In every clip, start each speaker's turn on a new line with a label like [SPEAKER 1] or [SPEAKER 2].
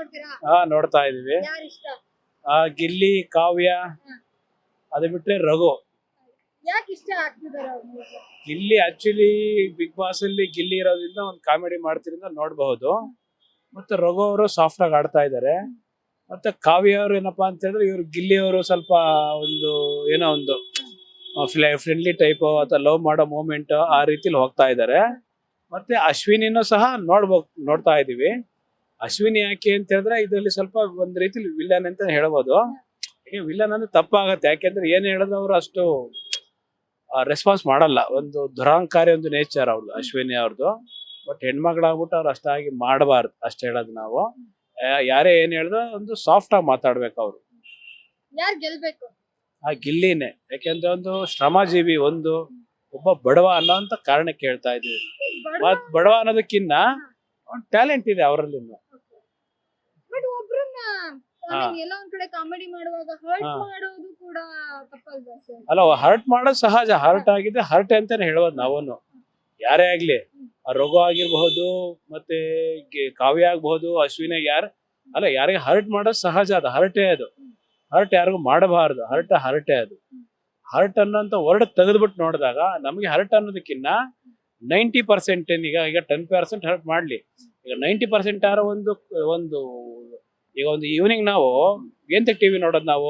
[SPEAKER 1] ನೋಡ್ತೀರಾ?
[SPEAKER 2] ನೋಡ್ತಾ ಇದೀವಿ.
[SPEAKER 1] ಯಾರು ಇಷ್ಟ?
[SPEAKER 2] ಗಿಲ್ಲಿ, ಕಾವ್ಯ, ಅದು ಬಿಟ್ರೆ ರಘು.
[SPEAKER 1] ಯಾಕೆ ಇಷ್ಟ ಆಗ್ತಿದ್ದಾರೆ ಅವ್ರು?
[SPEAKER 2] ಗಿಲ್ಲಿ ಆಕ್ಚುಲಿ ಬಿಗ್ ಬಾಸ್ ಅಲ್ಲಿ ಗಿಲ್ಲಿ ಇರೋದ್ರಿಂದ ಒಂದು ಕಾಮಿಡಿ ಮಾಡ್ತಿರಿಂದ ನೋಡಬಹುದು. ಮತ್ತೆ ರಘು ಅವರು ಸಾಫ್ಟ್ ಆಗಿ ಆಡ್ತಾ ಇದ್ದಾರೆ. ಮತ್ತೆ ಕಾವ್ಯ ಅವರು ಏನಪ್ಪಾ ಅಂತ ಹೇಳಿದ್ರೆ ಇವ್ರು ಗಿಲ್ಲಿ ಅವರು ಸ್ವಲ್ಪ ಒಂದು ಏನೋ ಒಂದು ಫ್ರೆಂಡ್ಲಿ ಟೈಪ್ ಅಥವಾ ಲವ್ ಮಾಡೋ ಮೂಮೆಂಟ್ ಆ ರೀತಿಲಿ ಹೋಗ್ತಾ ಇದ್ದಾರೆ. ಮತ್ತೆ ಅಶ್ವಿನಿನೂ ಸಹ ನೋಡ್ತಾ ಇದೀವಿ. ಅಶ್ವಿನಿ ಯಾಕೆ ಅಂತ ಹೇಳಿದ್ರೆ ಇದರಲ್ಲಿ ಸ್ವಲ್ಪ ಒಂದ್ ರೀತಿಲಿ ವಿಲನ್ ಅಂತ ಹೇಳ್ಬೋದು. ವಿಲನ್ ಅಂದ್ರೆ ತಪ್ಪಾಗತ್ತೆ, ಯಾಕೆಂದ್ರೆ ಏನ್ ಹೇಳಿದ್ರು ಅವರು ಅಷ್ಟು ರೆಸ್ಪಾನ್ಸ್ ಮಾಡಲ್ಲ. ಒಂದು ದುರಹಂಕಾರಿ ಒಂದು ನೇಚರ್ ಅವ್ರದ್ದು ಅಶ್ವಿನಿ ಅವ್ರದ್ದು. ಬಟ್ ಹೆಣ್ಮಕ್ಳಾಗ್ಬಿಟ್ಟು ಅವ್ರು ಅಷ್ಟಾಗಿ ಮಾಡಬಾರ್ದು ಅಷ್ಟ್ ಹೇಳೋದು ನಾವು. ಯಾರೇ ಏನ್ ಹೇಳಿದ್ರು ಒಂದು ಸಾಫ್ಟ್ ಆಗಿ ಮಾತಾಡ್ಬೇಕು ಅವ್ರು.
[SPEAKER 1] ಯಾರು ಗೆಲ್ಬೇಕು?
[SPEAKER 2] ಗಿಲ್ಲಿನೇ, ಯಾಕೆಂದ್ರೆ ಒಂದು ಶ್ರಮಜೀವಿ, ಒಬ್ಬ ಬಡವ ಅನ್ನೋಂತ ಕಾರಣಕ್ಕೆ ಹೇಳ್ತಾ ಇದೀವಿ. ಮತ್ ಬಡವ ಅನ್ನೋದಕ್ಕಿನ್ನ ಒಂದು ಟ್ಯಾಲೆಂಟ್ ಇದೆ ಅವರಲ್ಲಿ.
[SPEAKER 1] ಬಟ್ ಒಬ್ರನ್ನ ಎಲ್ಲೋ ಒಂದ್ ಕಡೆ ಕಾಮಿಡಿ ಮಾಡುವಾಗ ಹರ್ಟ್ ಮಾಡೋದು ಕೂಡ ತಪ್ಪಲ್ವಾ ಸರ್?
[SPEAKER 2] ಅಲ್ಲ, ಹರ್ಟ್ ಮಾಡೋದು ಸಹಜ. ಹರ್ಟ್ ಆಗಿದೆ, ಹರ್ಟ್ ಅಂತಾನೆ ಹೇಳೋದು ನಾವೂನು. ಯಾರೇ ಆಗ್ಲಿ, ರಘು ಆಗಿರ್ಬಹುದು, ಮತ್ತೆ ಕಾವ್ಯ ಆಗ್ಬಹುದು, ಅಶ್ವಿನಿ, ಯಾರಿಗೆ ಹರ್ಟ್ ಮಾಡೋದು ಸಹಜ. ಅದು ಹರ್ಟೇ. ಅದು ಹರ್ಟ್ ಯಾರಿಗೂ ಮಾಡಬಾರದು. ಹರ್ಟೇ ಅದು. ಹರ್ಟ್ ಅನ್ನೋಂತ ವರ್ಡ್ ತೆಗೆದ್ಬಿಟ್ಟು ನೋಡಿದಾಗ ನಮ್ಗೆ ಹರ್ಟ್ ಅನ್ನೋದಕ್ಕಿನ್ನ 90% ಈಗ 10% ಹರ್ಟ್ ಮಾಡ್ಲಿ, ಈಗ 90% ಆರ ಒಂದು ಈಗ ಒಂದು ಈವ್ನಿಂಗ್ ನಾವು ಎಂತ ಟಿವಿ ನೋಡೋದು, ನಾವು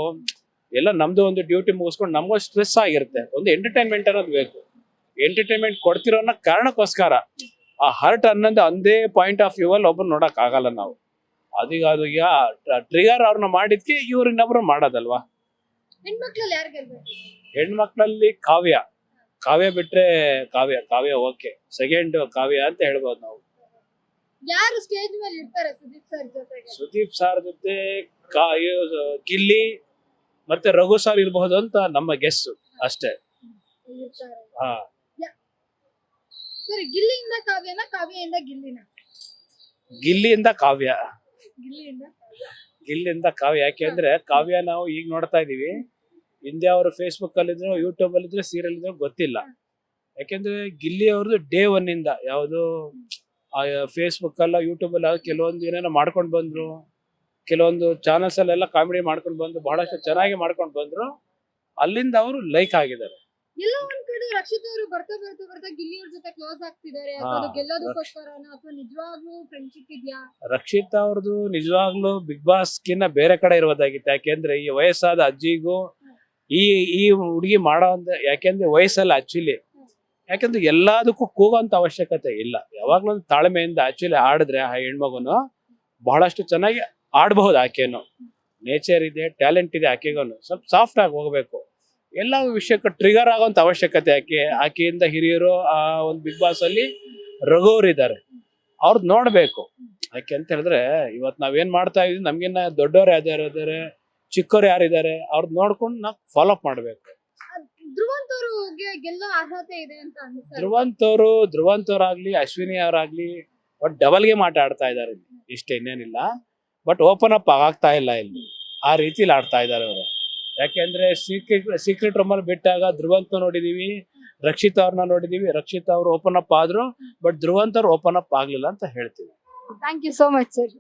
[SPEAKER 2] ಎಲ್ಲ ನಮ್ದು ಒಂದು ಡ್ಯೂಟಿ ಮುಗಿಸ್ಕೊಂಡು ನಮಗೂ ಸ್ಟ್ರೆಸ್ ಆಗಿರುತ್ತೆ. ಒಂದು ಎಂಟರ್ಟೈನ್ಮೆಂಟ್ ಅನ್ನೋದು ಬೇಕು. ಎಂಟರ್ಟೈನ್ಮೆಂಟ್ ಕೊಡ್ತಿರೋ ಅನ್ನೋ ಕಾರಣಕ್ಕೋಸ್ಕರ ಆ ಹರ್ಟ್ ಅನ್ನೋದು ಒಂದೇ ಪಾಯಿಂಟ್ ಆಫ್ ವ್ಯೂ ಅಲ್ಲಿ ಒಬ್ಬರು ನೋಡಕ್ ಆಗಲ್ಲ ನಾವು. ಅದು ಈಗ ಟ್ರಿಗರ್ ಅವ್ರನ್ನ ಮಾಡಿದ್ಕೆ ಇವ್ರು ಇನ್ನೊಬ್ರು ಮಾಡೋದಲ್ವಾ.
[SPEAKER 1] ಹೆಣ್ಮಕ್ಳಲ್ಲಿ ಯಾರು ಗೆಲ್ಬೇಕು?
[SPEAKER 2] ಹೆಣ್ಮಕ್ಳಲ್ಲಿ ಕಾವ್ಯ ಬಿಟ್ರೆ ಕಾವ್ಯ ಓಕೆ. ಸೆಕೆಂಡ್ ಕಾವ್ಯ ಅಂತ ಹೇಳ್ಬೋದು ನಾವು.
[SPEAKER 1] ಯಾರು ಸ್ಟೇಜ್ ಮೇಲೆ ಇರ್ತಾರೆ ಸುದೀಪ್ ಸರ್ ಜೊತೆಗೆ?
[SPEAKER 2] ಸುದೀಪ್ ಸರ್ ಜೊತೆ ಗಿಲ್ಲಿ ಮತ್ತೆ ರಘು ಸರ್ ಇರಬಹುದು ಅಂತ ನಮ್ಮ ಗೆಸ್ ಅಷ್ಟೇ.
[SPEAKER 1] ಸರಿ, ಗಿಲ್ಲಿಯಿಂದ ಕಾವ್ಯನ, ಕಾವ್ಯದಿಂದ ಗಿಲ್ಲಿನ?
[SPEAKER 2] ಗಿಲ್ಲಿಯಿಂದ ಕಾವ್ಯ.
[SPEAKER 1] ಗಿಲ್ಲಿಯಿಂದ
[SPEAKER 2] ಕಾವ್ಯ ಯಾಕೆಂದ್ರೆ ಕಾವ್ಯ ನಾವು ಈಗ ನೋಡ್ತಾ ಇದೀವಿ. ಹಿಂದೆ ಅವರು ಫೇಸ್ಬುಕ್ ಅಲ್ಲಿ ಇದ್ರು, ಯೂಟ್ಯೂಬ್ ಅಲ್ಲಿ ಇದ್ರು, ಸೀರಿಯಲ್ ಇದ್ರು ಗೊತ್ತಿಲ್ಲ. ಯಾಕೆಂದ್ರೆ ಗಿಲ್ಲಿ ಅವ್ರದ್ದು ಡೇ 1 ಇಂದ ಯಾವ್ದು ಫೇಸ್ಬುಕ್ ಅಲ್ಲ, ಯೂಟ್ಯೂಬ್ ಅಲ್ಲ, ಕೆಲವೊಂದು ಏನೇನೋ ಮಾಡ್ಕೊಂಡು ಬಂದ್ರು. ಕೆಲವೊಂದು ಚಾನಲ್ಸ್ ಅಲ್ಲೆಲ್ಲ ಕಾಮಿಡಿ ಮಾಡ್ಕೊಂಡು ಬಂದ್ರು, ಬಹಳಷ್ಟು ಚೆನ್ನಾಗಿ ಮಾಡ್ಕೊಂಡು ಬಂದ್ರು. ಅಲ್ಲಿಂದ ಅವರು ಲೈಕ್ ಆಗಿದ್ದಾರೆ.
[SPEAKER 1] ಎಲ್ಲ ಒಂದ್ ಕಡೆ ರಕ್ಷಿತ್ ಅವರು ಬರ್ತಾ ಗಿಲ್ಲಿ ಅವ್ರ ಜೊತೆ ಕ್ಲೋಸ್ ಆಗ್ತಿದ್ದಾರೆ. ಅದು ಗೆಲ್ಲೋದಕ್ಕೋಸ್ಕರನ ಅಥವಾ ನಿಜವಾಗ್ಲೂ ಫ್ರೆಂಡ್ಶಿಪ್ ಇದೆಯಾ?
[SPEAKER 2] ರಕ್ಷಿತ್ ಅವ್ರದ್ದು ನಿಜವಾಗ್ಲೂ ಬಿಗ್ ಬಾಸ್ ಗಿನ್ನ ಬೇರೆ ಕಡೆ ಇರೋದಾಗಿತ್ತು. ಯಾಕೆಂದ್ರೆ ಈ ವಯಸ್ಸಾದ ಅಜ್ಜಿಗೂ ಈ ಹುಡುಗಿ ಮಾಡೋ ಯಾಕೆಂದ್ರೆ ವಯಸ್ಸಲ್ಲ ಆಕ್ಚುಲಿ. ಯಾಕೆಂದ್ರೆ ಎಲ್ಲದಕ್ಕೂ ಕೂಗೋಂತ ಅವಶ್ಯಕತೆ ಇಲ್ಲ. ಯಾವಾಗ್ಲೂ ಒಂದು ತಾಳ್ಮೆಯಿಂದ ಆಕ್ಚುಲಿ ಆಡಿದ್ರೆ ಆ ಹೆಣ್ಮಗುನು ಬಹಳಷ್ಟು ಚೆನ್ನಾಗಿ ಆಡ್ಬಹುದು. ಆಕೆನು ನೇಚರ್ ಇದೆ, ಟ್ಯಾಲೆಂಟ್ ಇದೆ ಆಕೆಗೂ. ಸ್ವಲ್ಪ ಸಾಫ್ಟ್ ಆಗಿ ಹೋಗ್ಬೇಕು. ಎಲ್ಲ ವಿಷಯಕ್ಕೆ ಟ್ರಿಗರ್ ಆಗೋಂತ ಅವಶ್ಯಕತೆ ಆಕೆಯಿಂದ ಹಿರಿಯರು ಆ ಒಂದು ಬಿಗ್ ಬಾಸ್ ಅಲ್ಲಿ ರಘುವ್ರು ಇದ್ದಾರೆ, ಅವ್ರದ್ದು ನೋಡ್ಬೇಕು. ಯಾಕೆ ಅಂತ ಹೇಳಿದ್ರೆ ಇವತ್ತು ನಾವೇನ್ ಮಾಡ್ತಾ ಇದೀವಿ, ನಮ್ಗಿನ್ನ ದೊಡ್ಡವ್ರು ಯಾರ್ಯಾರಿದ್ದಾರೆ, ಚಿಕ್ಕವ್ರು ಯಾರಿದ್ದಾರೆ, ಅವ್ರದ್ದು ನೋಡ್ಕೊಂಡು ನಾವು ಫಾಲೋ ಅಪ್ ಮಾಡ್ಬೇಕು.
[SPEAKER 1] ಧ್ರುವಂತವ್ರಿಗೆ ಗೆಲ್ಲೋ ಅರ್ಹತೆ ಇದೆ ಅಂತ ಅನ್ಸುತ್ತೆ.
[SPEAKER 2] ಧ್ರುವಂತವ್ರಾಗ್ಲಿ, ಅಶ್ವಿನಿ ಅವರಾಗ್ಲಿ ಬಟ್ ಡಬಲ್ ಗೇಮ್ ಆಟ ಆಡ್ತಾ ಇದಾರೆ ಇಷ್ಟೇ, ಇನ್ನೇನಿಲ್ಲ. ಬಟ್ ಓಪನ್ ಅಪ್ ಆಗ್ತಾ ಇಲ್ಲ ಇಲ್ಲಿ. ಆ ರೀತಿಲಿ ಆಡ್ತಾ ಇದಾರೆ ಅವರು. ಯಾಕೆಂದ್ರೆ ಸೀಕ್ರೆಟ್ ರೂಮ್ ಅಲ್ಲಿ ಬಿಟ್ಟಾಗ ಧ್ರುವಂತ ನೋಡಿದೀವಿ, ರಕ್ಷಿತ್ ಅವ್ರನ್ನ ನೋಡಿದೀವಿ. ರಕ್ಷಿತ್ ಅವ್ರು ಓಪನ್ ಅಪ್ ಆದ್ರು, ಬಟ್ ಧ್ರುವಂತವ್ರು ಓಪನ್ ಅಪ್ ಆಗ್ಲಿಲ್ಲ ಅಂತ ಹೇಳ್ತೀವಿ.
[SPEAKER 1] Thank you so much sir.